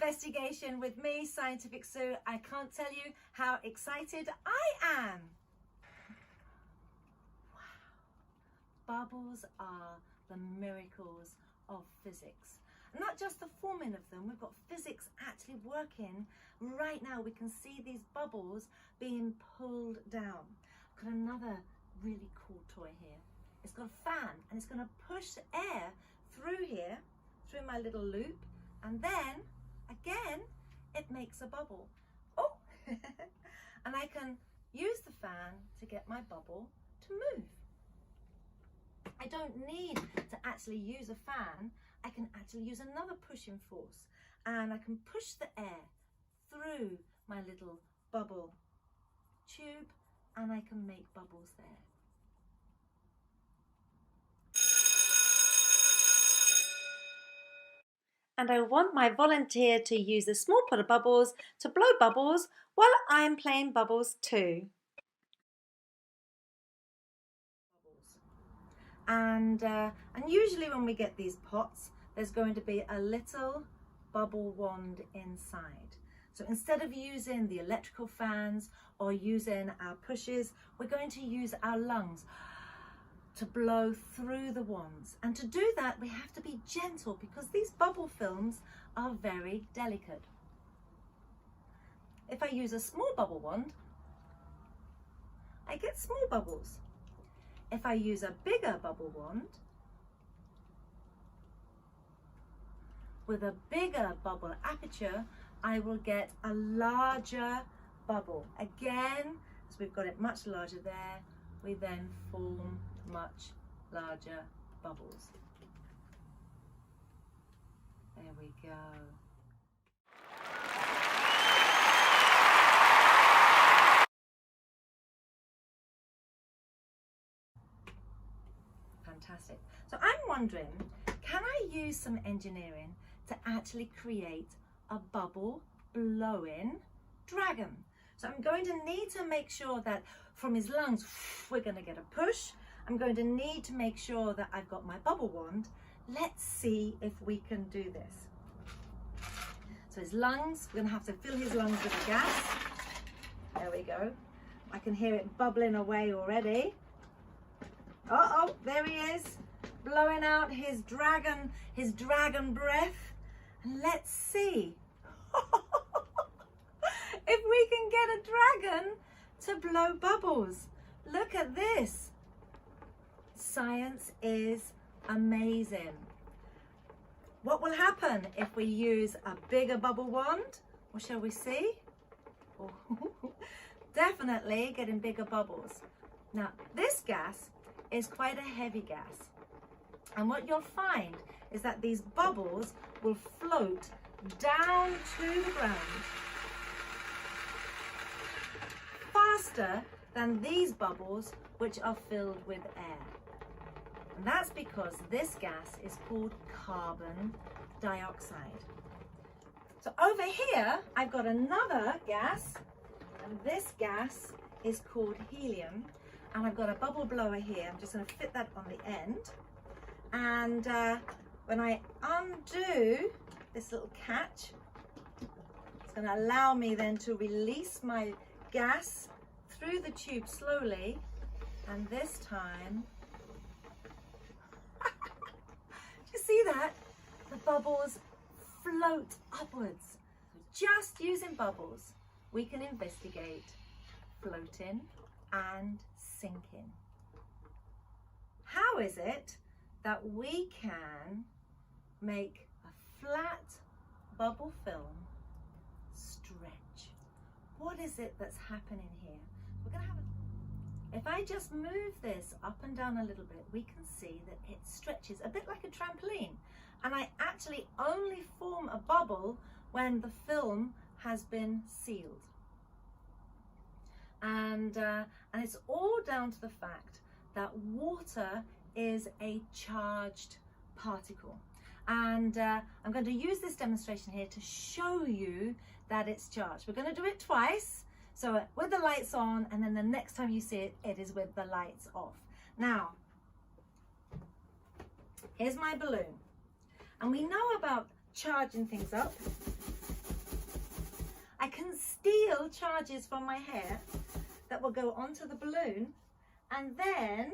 investigation with me, Scientific Sue. I can't tell you how excited I am. Wow. Bubbles are the miracles of physics. And not just the forming of them, we've got physics actually working right now. We can see these bubbles being pulled down. I've got another really cool toy here. It's got a fan and it's going to push air through here, through my little loop, and then again it makes a bubble. Oh, and I can use the fan to get my bubble to move. I don't need to actually use a fan. I can actually use another pushing force, and I can push the air through my little bubble tube, and I can make bubbles there. And I want my volunteer to use a small pot of bubbles to blow bubbles while I'm playing bubbles too. And usually when we get these pots, there's going to be a little bubble wand inside. So instead of using the electrical fans or using our pushes, we're going to use our lungs to blow through the wands. And to do that, we have to be gentle because these bubble films are very delicate. If I use a small bubble wand, I get small bubbles. If I use a bigger bubble wand with a bigger bubble aperture, I will get a larger bubble. Again, as we've got it much larger there, we then form much larger bubbles. There we go. Fantastic. So I'm wondering, can I use some engineering to actually create a bubble blowing dragon? So I'm going to need to make sure that from his lungs, we're going to get a push. I'm going to need to make sure that I've got my bubble wand. Let's see if we can do this. So his lungs, we're going to have to fill his lungs with the gas. There we go. I can hear it bubbling away already. Uh-oh, there he is, blowing out his dragon breath. And let's see if we can get a dragon to blow bubbles. Look at this. Science is amazing. What will happen if we use a bigger bubble wand? Or shall we see? Oh, definitely getting bigger bubbles. Now, this gas is quite a heavy gas. And what you'll find is that these bubbles will float down to the ground faster than these bubbles, which are filled with air. And that's because this gas is called carbon dioxide. So over here, I've got another gas, and this gas is called helium. And I've got a bubble blower here. I'm just going to fit that on the end. And when I undo this little catch, it's going to allow me then to release my gas through the tube slowly. And this time, do you see that? The bubbles float upwards. Just using bubbles, we can investigate floating and sinking. How is it that we can make a flat bubble film stretch? What is it that's happening here? We're going to have if I just move this up and down a little bit, we can see that it stretches a bit like a trampoline. And I actually only form a bubble when the film has been sealed. And it's all down to the fact that water is a charged particle. And I'm going to use this demonstration here to show you that it's charged. We're going to do it twice. So with the lights on, and then the next time you see it, it is with the lights off. Now, here's my balloon. And we know about charging things up I can steal charges from my hair that will go onto the balloon, and then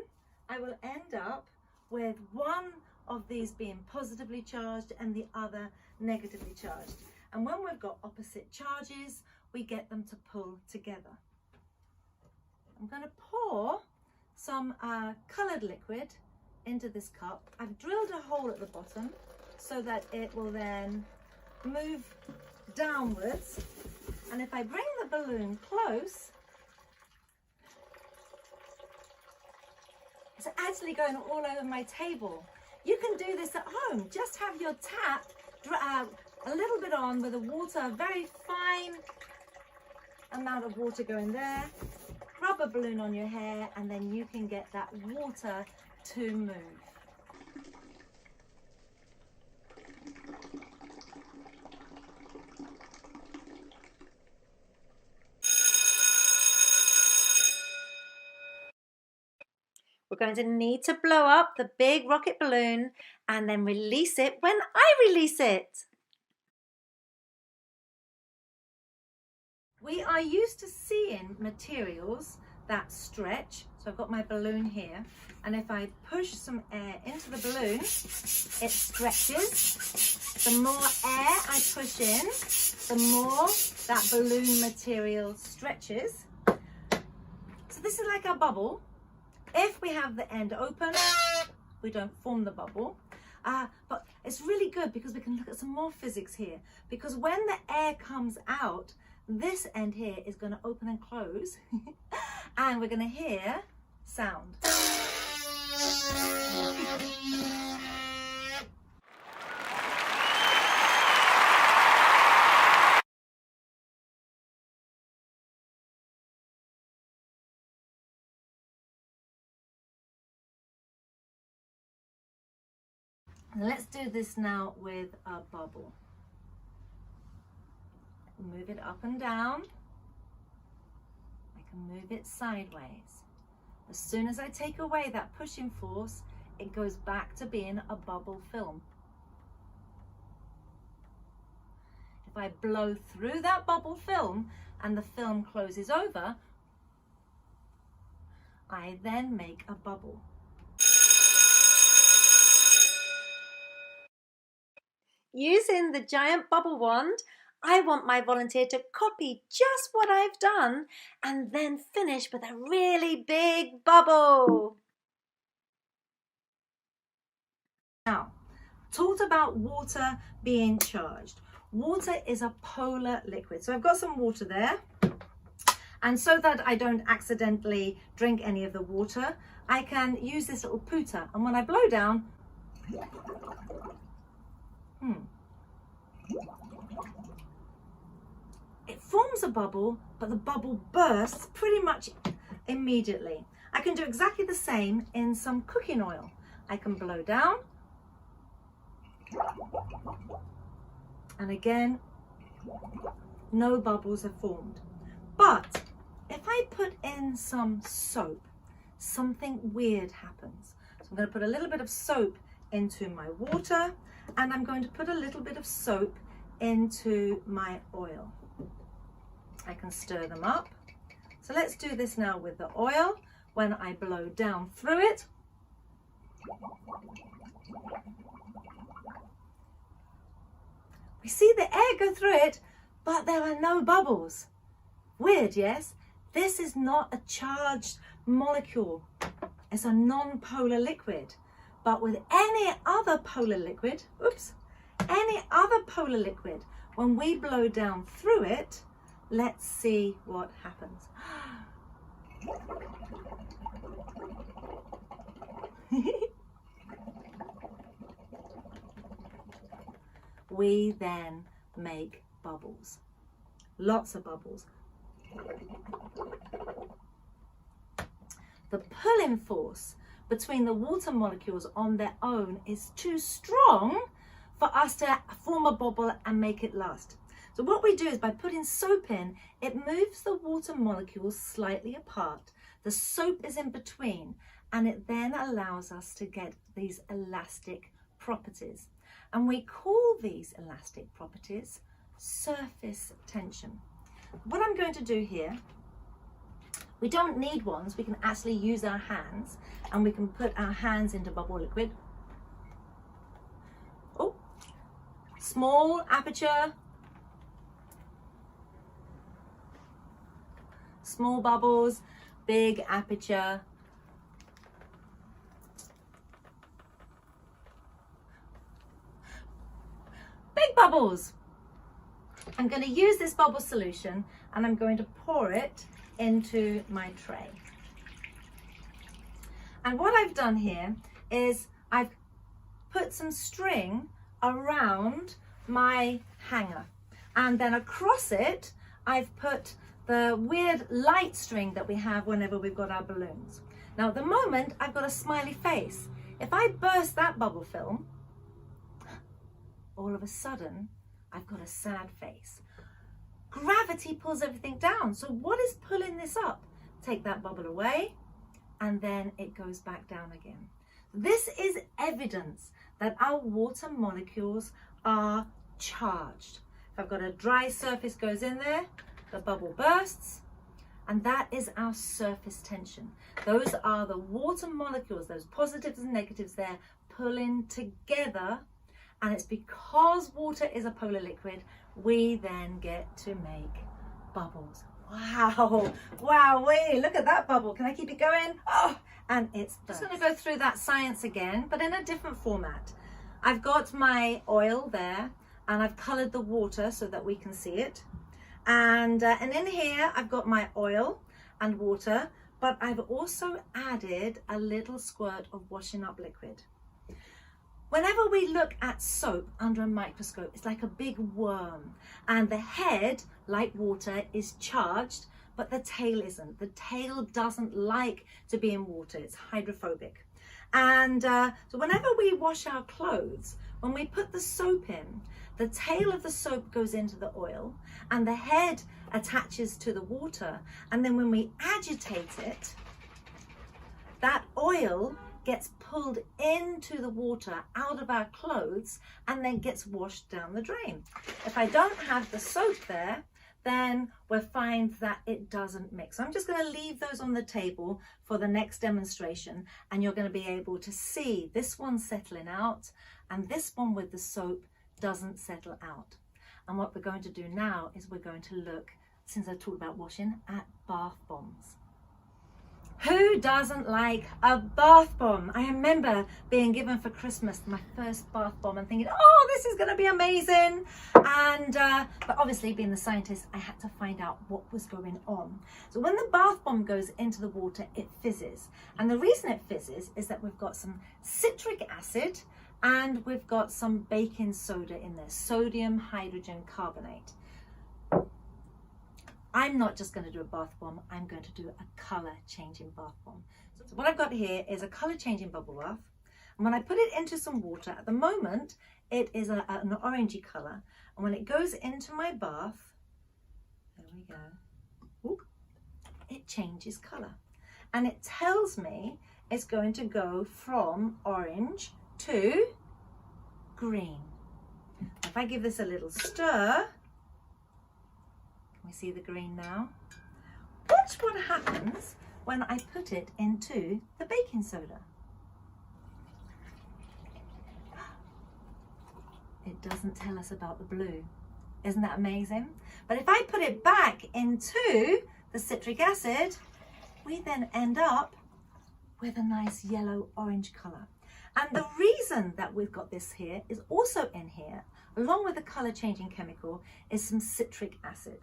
I will end up with one of these being positively charged and the other negatively charged. And when we've got opposite charges, we get them to pull together. I'm going to pour some coloured liquid into this cup. I've drilled a hole at the bottom so that it will then move downwards. And if I bring the balloon close, it's actually going all over my table. You can do this at home. Just have your tap a little bit on with the water, a very fine amount of water going there. Rub a balloon on your hair, and then you can get that water to move. We're going to need to blow up the big rocket balloon and then release it when I release it. We are used to seeing materials that stretch. So I've got my balloon here, and if I push some air into the balloon, it stretches. The more air I push in, the more that balloon material stretches. So this is like a bubble. If we have the end open, we don't form the bubble. But it's really good because we can look at some more physics here. Because when the air comes out, this end here is going to open and close. And we're going to hear sound. Let's do this now with a bubble. Move it up and down. I can move it sideways. As soon as I take away that pushing force, it goes back to being a bubble film. If I blow through that bubble film and the film closes over, I then make a bubble. Using the giant bubble wand, I want my volunteer to copy just what I've done and then finish with a really big bubble. Now, talked about water being charged. Water is a polar liquid. So I've got some water there. And so that I don't accidentally drink any of the water, I can use this little pooter. And when I blow down, it forms a bubble, but the bubble bursts pretty much immediately. I can do exactly the same in some cooking oil. I can blow down, and again, no bubbles are formed. But if I put in some soap, something weird happens. So I'm going to put a little bit of soap into my water, and I'm going to put a little bit of soap into my oil. I can stir them up. So let's do this now with the oil. When I blow down through it, we see the air go through it, but there are no bubbles. Weird, yes? This is not a charged molecule. It's a non-polar liquid. But with any other polar liquid, when we blow down through it, let's see what happens. We then make bubbles. Lots of bubbles. The pulling force between the water molecules on their own is too strong for us to form a bubble and make it last. So what we do is by putting soap in, it moves the water molecules slightly apart. The soap is in between, and it then allows us to get these elastic properties. And we call these elastic properties surface tension. what I'm going to do here, we don't need wands, we can actually use our hands, and we can put our hands into bubble liquid. Oh, small aperture, small bubbles, big aperture. Big bubbles. I'm going to use this bubble solution and I'm going to pour it into my tray. And what I've done here is I've put some string around my hanger, and then across it I've put the weird light string that we have whenever we've got our balloons. Now at the moment I've got a smiley face. If I burst that bubble film, all of a sudden I've got a sad face. Gravity pulls everything down. So what is pulling this up? Take that bubble away and then it goes back down again. This is evidence that our water molecules are charged. If I've got a dry surface goes in there, the bubble bursts, and that is our surface tension. Those are the water molecules, those positives and negatives there pulling together. And it's because water is a polar liquid, we then get to make bubbles. Wow, wow, look at that bubble. Can I keep it going? Oh, and it's just going to go through that science again, but in a different format. I've got my oil there, and I've colored the water so that we can see it. And in here, I've got my oil and water, but I've also added a little squirt of washing up liquid. Whenever we look at soap under a microscope, it's like a big worm, and the head, like water, is charged, but the tail isn't. The tail doesn't like to be in water, it's hydrophobic. And so whenever we wash our clothes, when we put the soap in, the tail of the soap goes into the oil, and the head attaches to the water, and then when we agitate it, that oil gets pulled into the water out of our clothes and then gets washed down the drain. If I don't have the soap there, then we'll find that it doesn't mix. So I'm just going to leave those on the table for the next demonstration, and you're going to be able to see this one settling out and this one with the soap doesn't settle out. And what we're going to do now is we're going to look, since I talked about washing, at bath bombs. Who doesn't like a bath bomb? I remember being given for Christmas my first bath bomb and thinking, oh, this is going to be amazing. And but obviously, being the scientist, I had to find out what was going on. So when the bath bomb goes into the water, it fizzes. And the reason it fizzes is that we've got some citric acid and we've got some baking soda in there, sodium hydrogen carbonate. I'm not just going to do a bath bomb, I'm going to do a colour changing bath bomb. So what I've got here is a colour changing bubble bath. And when I put it into some water, at the moment, it is an orangey colour. And when it goes into my bath, there we go, ooh, it changes colour. And it tells me it's going to go from orange to green. If I give this a little stir, we see the green now. Watch what happens when I put it into the baking soda. It doesn't tell us about the blue. Isn't that amazing? But if I put it back into the citric acid, we then end up with a nice yellow orange colour. And the reason that we've got this here is also in here, along with the colour changing chemical, is some citric acid.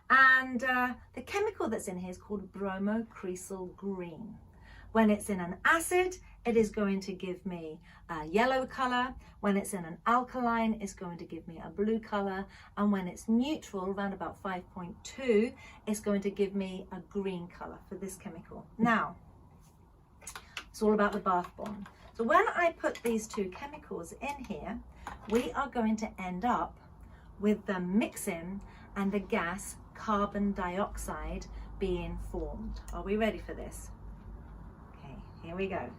And the chemical that's in here is called bromocresol green. When it's in an acid, it is going to give me a yellow colour. When it's in an alkaline, it's going to give me a blue colour. And when it's neutral, around about 5.2, it's going to give me a green colour for this chemical. Now, it's all about the bath bomb. So when I put these two chemicals in here, we are going to end up with them mixing and the gas carbon dioxide being formed. Are we ready for this? Okay, here we go.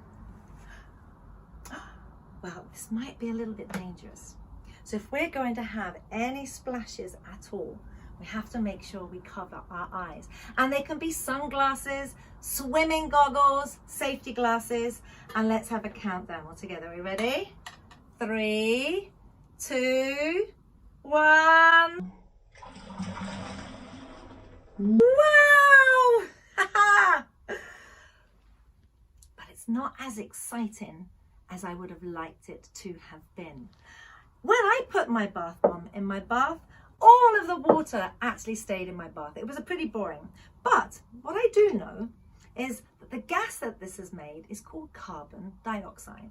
Well, this might be a little bit dangerous. So if we're going to have any splashes at all, We have to make sure we cover our eyes. And they can be sunglasses, swimming goggles, safety glasses. And let's have a countdown all together. Are we ready? 3, 2, 1. Wow! But it's not as exciting as I would have liked it to have been. When I put my bath bomb in my bath, all of the water actually stayed in my bath. It was pretty boring. But what I do know is that the gas that this has made is called carbon dioxide.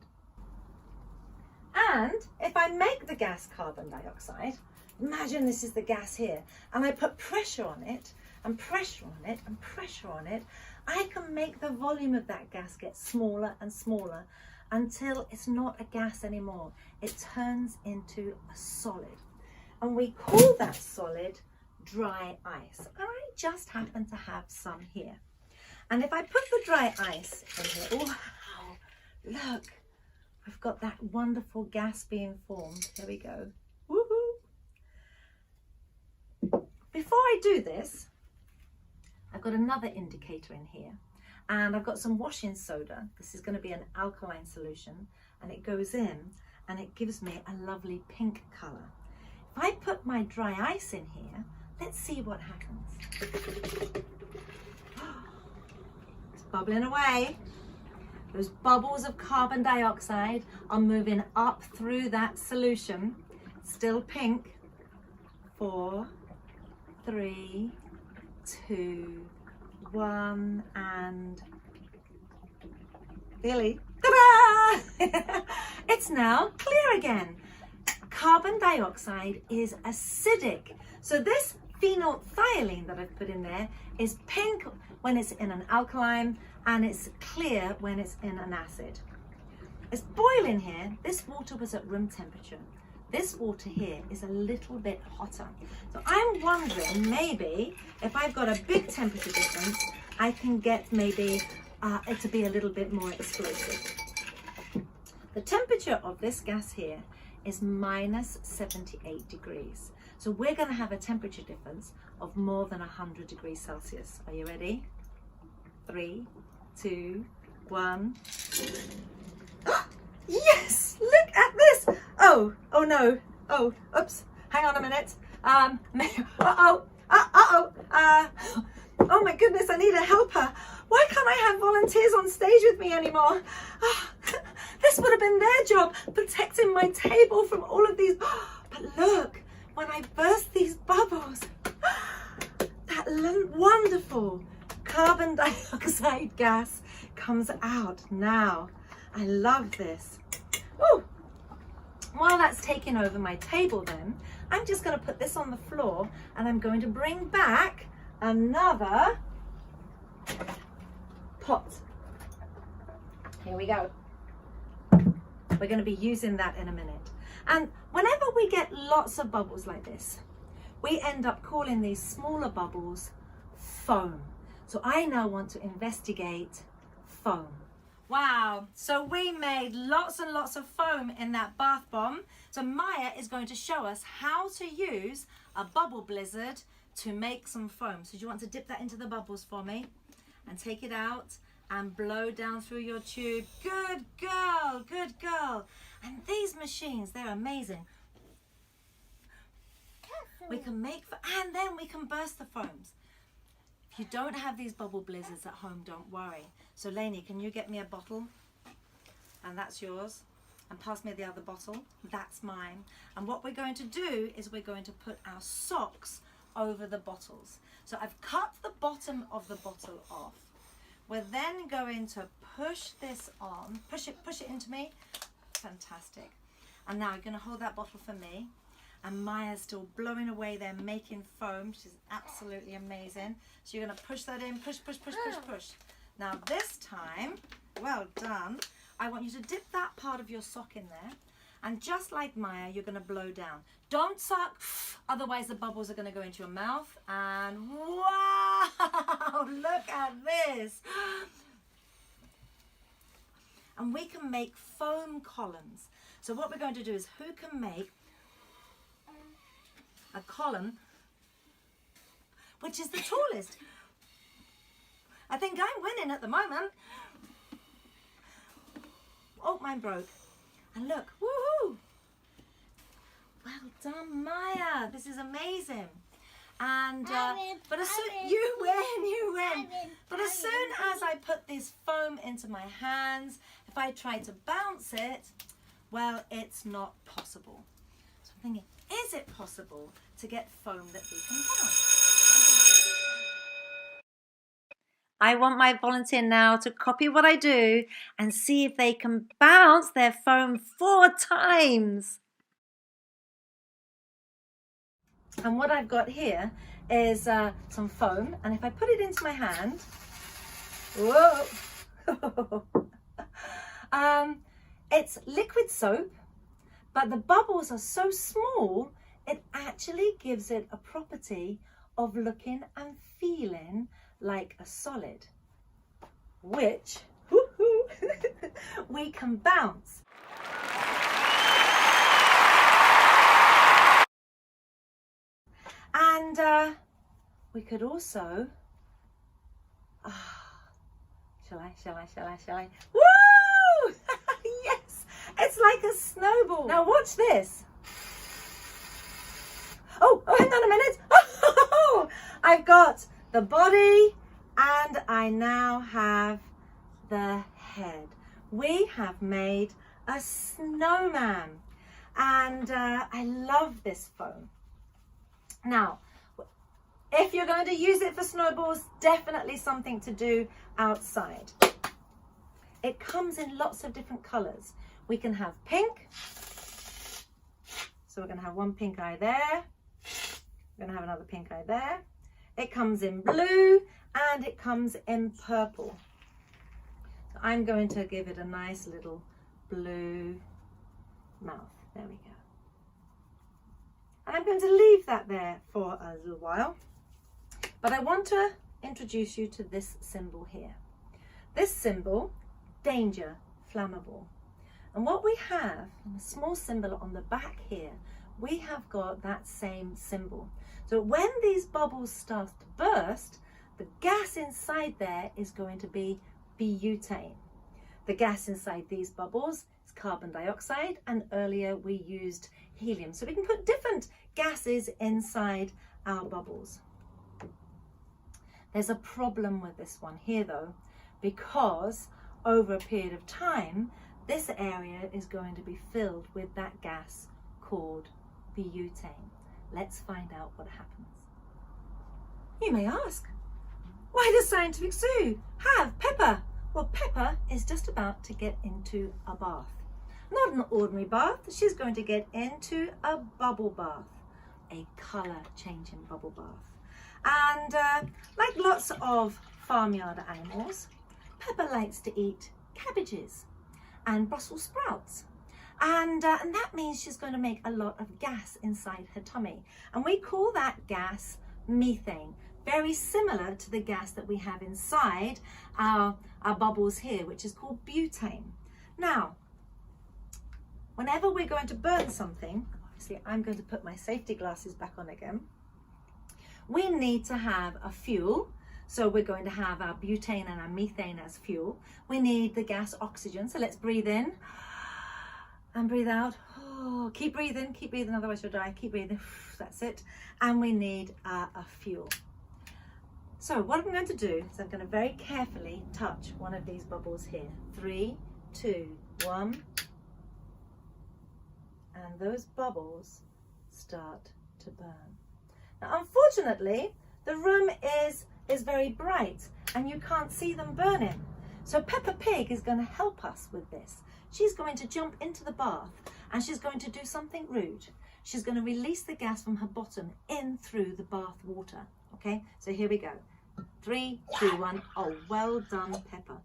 And if I make the gas carbon dioxide, imagine this is the gas here, and I put pressure on it, and pressure on it, and pressure on it, I can make the volume of that gas get smaller and smaller until it's not a gas anymore. It turns into a solid. And we call that solid dry ice. And I just happen to have some here. And if I put the dry ice in here, oh, wow, look, we've got that wonderful gas being formed. Here we go. Woohoo! Before I do this, I've got another indicator in here. And I've got some washing soda. This is going to be an alkaline solution. And it goes in and it gives me a lovely pink colour. If I put my dry ice in here, let's see what happens. It's bubbling away. Those bubbles of carbon dioxide are moving up through that solution. Still pink. 4, 3, 2, 1, and Billy. Ta-da! It's now clear again. Carbon dioxide is acidic. So this phenolphthalein that I've put in there is pink when it's in an alkaline and it's clear when it's in an acid. It's boiling here. This water was at room temperature. This water here is a little bit hotter. So I'm wondering maybe if I've got a big temperature difference, I can get maybe it to be a little bit more explosive. The temperature of this gas here is minus 78 degrees. So we're going to have a temperature difference of more than 100 degrees Celsius. Are you ready? 3, 2, 1. Yes! Look at this! Oh no. Oh, oops. Hang on a minute. Oh my goodness, I need a helper. Why can't I have volunteers on stage with me anymore? This would have been their job, protecting my table from all of these. But look, when I burst these bubbles, that wonderful carbon dioxide gas comes out now. I love this. Ooh. While that's taking over my table then, I'm just going to put this on the floor and I'm going to bring back another pot. Here we go. We're going to be using that in a minute. And whenever we get lots of bubbles like this, we end up calling these smaller bubbles foam. So I now want to investigate foam. Wow, so we made lots and lots of foam in that bath bomb. So Maya is going to show us how to use a bubble blizzard to make some foam. So do you want to dip that into the bubbles for me? And take it out and blow down through your tube. Good girl, good girl. And these machines, they're amazing. We can make, and then we can burst the foams. If you don't have these bubble blizzards at home, don't worry. So Lainey, can you get me a bottle? And that's yours. And pass me the other bottle. That's mine. And what we're going to do is we're going to put our socks over the bottles. So I've cut the bottom of the bottle off. We're then going to push this on. Push it into me. Fantastic. And now you're going to hold that bottle for me. And Maya's still blowing away there, making foam. She's absolutely amazing. So you're going to push that in. Push, push, push, push, push. Now this time, well done. I want you to dip that part of your sock in there. And just like Maya, you're going to blow down. Don't suck, otherwise the bubbles are going to go into your mouth. And wow, look at this. And we can make foam columns. So what we're going to do is, who can make a column which is the tallest. I think I'm winning at the moment. Oh, mine broke. And look, woohoo! Well done, Maya. This is amazing. And but as soon you win. But as soon as I put this foam into my hands, if I try to bounce it, well, it's not possible. So I'm thinking, is it possible to get foam that we can bounce? I want my volunteer now to copy what I do and see if they can bounce their foam 4 times. And what I've got here is some foam, and if I put it into my hand, whoa, it's liquid soap, but the bubbles are so small, it actually gives it a property of looking and feeling like a solid, which we can bounce. And we could also, shall I? Woo! Yes, it's like a snowball. Now watch this. Oh, hang on a minute. Oh, I've got the body and I now have the head. We have made a snowman, and I love this foam. Now, if you're going to use it for snowballs, definitely something to do outside. It comes in lots of different colours. We can have pink. So we're going to have one pink eye there. We're going to have another pink eye there. It comes in blue and it comes in purple. So I'm going to give it a nice little blue mouth. There we go. And I'm going to leave that there for a little while. But I want to introduce you to this symbol here. This symbol, danger, flammable. And what we have, a small symbol on the back here, we have got that same symbol. So when these bubbles start to burst, the gas inside there is going to be butane. The gas inside these bubbles is carbon dioxide, and earlier we used helium. So we can put different gases inside our bubbles. There's a problem with this one here though, because over a period of time, this area is going to be filled with that gas called butane. Let's find out what happens. You may ask, why does Scientific Sue have Peppa? Well, Peppa is just about to get into a bath. Not an ordinary bath, she's going to get into a bubble bath, a colour changing bubble bath. And like lots of farmyard animals, Peppa likes to eat cabbages and Brussels sprouts. And that means she's going to make a lot of gas inside her tummy. And we call that gas methane, very similar to the gas that we have inside our bubbles here, which is called butane. Now, whenever we're going to burn something, obviously I'm going to put my safety glasses back on again, we need to have a fuel. So we're going to have our butane and our methane as fuel. We need the gas oxygen. So let's breathe in and breathe out. Oh, keep breathing, otherwise you'll die. Keep breathing, that's it. And we need a fuel. So what I'm going to do is I'm going to very carefully touch one of these bubbles here. 3, 2, 1. And those bubbles start to burn. Now, unfortunately, the room is very bright and you can't see them burning. So Peppa Pig is going to help us with this. She's going to jump into the bath and she's going to do something rude. She's going to release the gas from her bottom in through the bath water. Okay, so here we go. 3, 2, 1. Oh, well done, Peppa.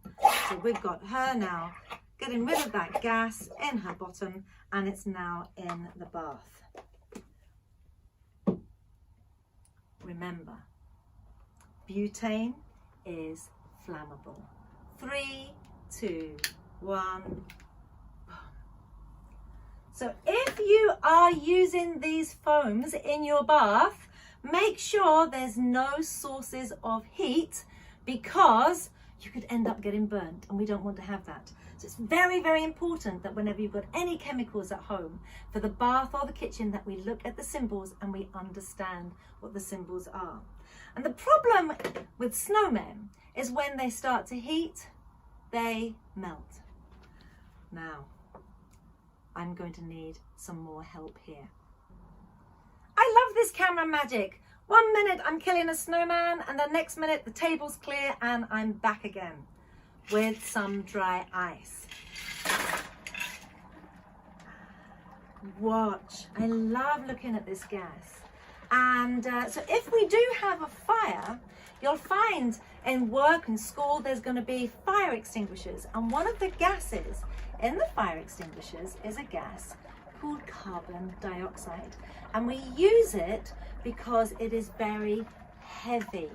So we've got her now getting rid of that gas in her bottom, and it's now in the bath. Remember, butane is flammable. 3, 2, 1. So if you are using these foams in your bath, Make sure there's no sources of heat, because you could end up getting burnt, and we don't want to have that. So it's very, very important that whenever you've got any chemicals at home, for the bath or the kitchen, that we look at the symbols and we understand what the symbols are. And the problem with snowmen is when they start to heat, they melt. Now, I'm going to need some more help here. I love this camera magic. 1 minute I'm killing a snowman, and the next minute the table's clear and I'm back again with some dry ice. Watch, I love looking at this gas. And so if we do have a fire, you'll find in work and school there's going to be fire extinguishers, and one of the gases in the fire extinguishers is a gas called carbon dioxide, and we use it because it is very heavy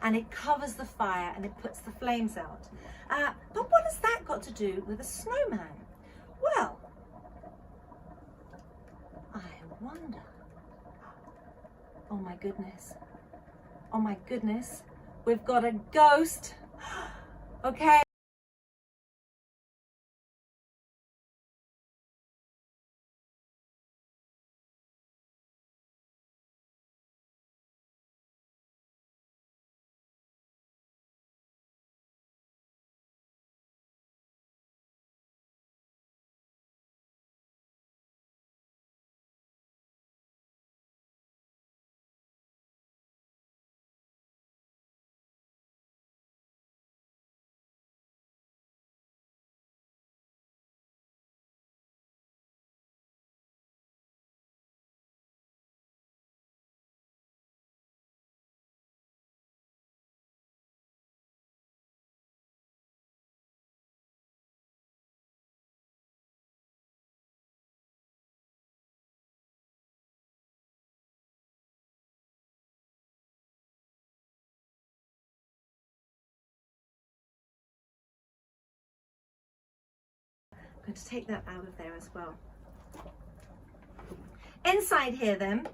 and it covers the fire and it puts the flames out. But what has that got to do with a snowman? Well, I wonder. Oh my goodness. Oh my goodness. We've got a ghost. Okay. I'm going to take that out of there as well. Inside here then,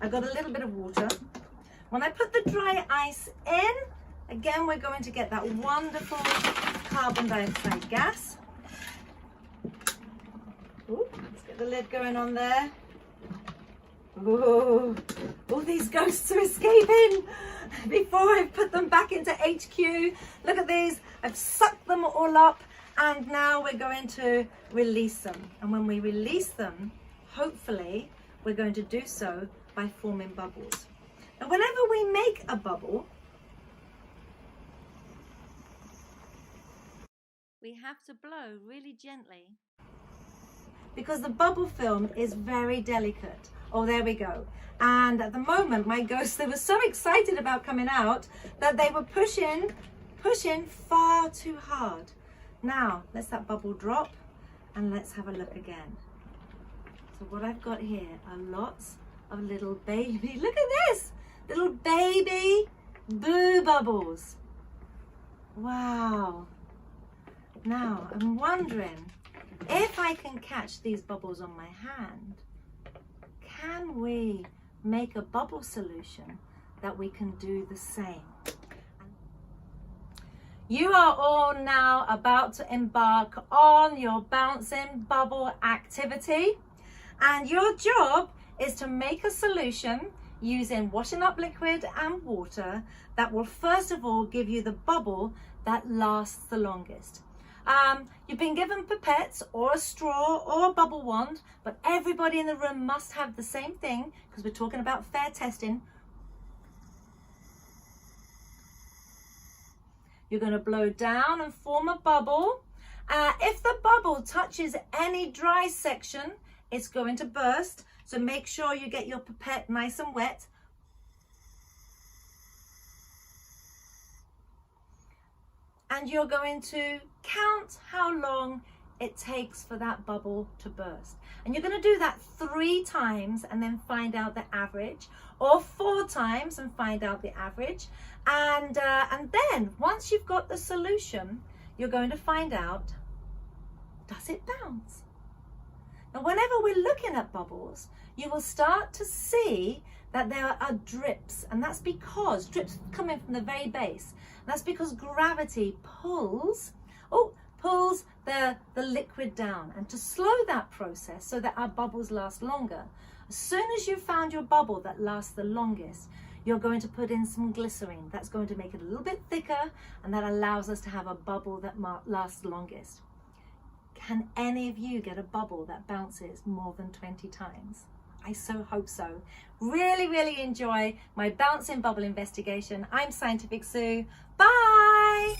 I've got a little bit of water. When I put the dry ice in, again, we're going to get that wonderful carbon dioxide gas. Ooh, let's get the lid going on there. Ooh, all these ghosts are escaping before I put them back into HQ. Look at these, I've sucked them all up, and now we're going to release them. And when we release them, hopefully we're going to do so by forming bubbles. And whenever we make a bubble, we have to blow really gently, because the bubble film is very delicate. Oh, there we go. And at the moment, my ghosts, they were so excited about coming out that they were pushing far too hard. Now, let's that bubble drop, and let's have a look again. So what I've got here are lots of little baby, look at this, little baby boo bubbles. Wow. Now, I'm wondering if I can catch these bubbles on my hand. Can we make a bubble solution that we can do the same? You are all now about to embark on your bouncing bubble activity, and your job is to make a solution using washing up liquid and water that will first of all give you the bubble that lasts the longest. You've been given pipettes or a straw or a bubble wand, but everybody in the room must have the same thing, because we're talking about fair testing. You're going to blow down and form a bubble. If the bubble touches any dry section, it's going to burst. So make sure you get your pipette nice and wet. And you're going to count how long it takes for that bubble to burst. And you're going to do that 3 times and then find out the average, or 4 times and find out the average. And then once you've got the solution, you're going to find out, does it bounce? Now, whenever we're looking at bubbles, you will start to see that there are drips, and that's because drips coming from the very base. That's because gravity pulls the liquid down, and to slow that process so that our bubbles last longer, as soon as you've found your bubble that lasts the longest, you're going to put in some glycerine. That's going to make it a little bit thicker, and that allows us to have a bubble that lasts longest. Can any of you get a bubble that bounces more than 20 times? I so hope so. Really, really enjoy my bouncing bubble investigation. I'm Scientific Sue. Bye!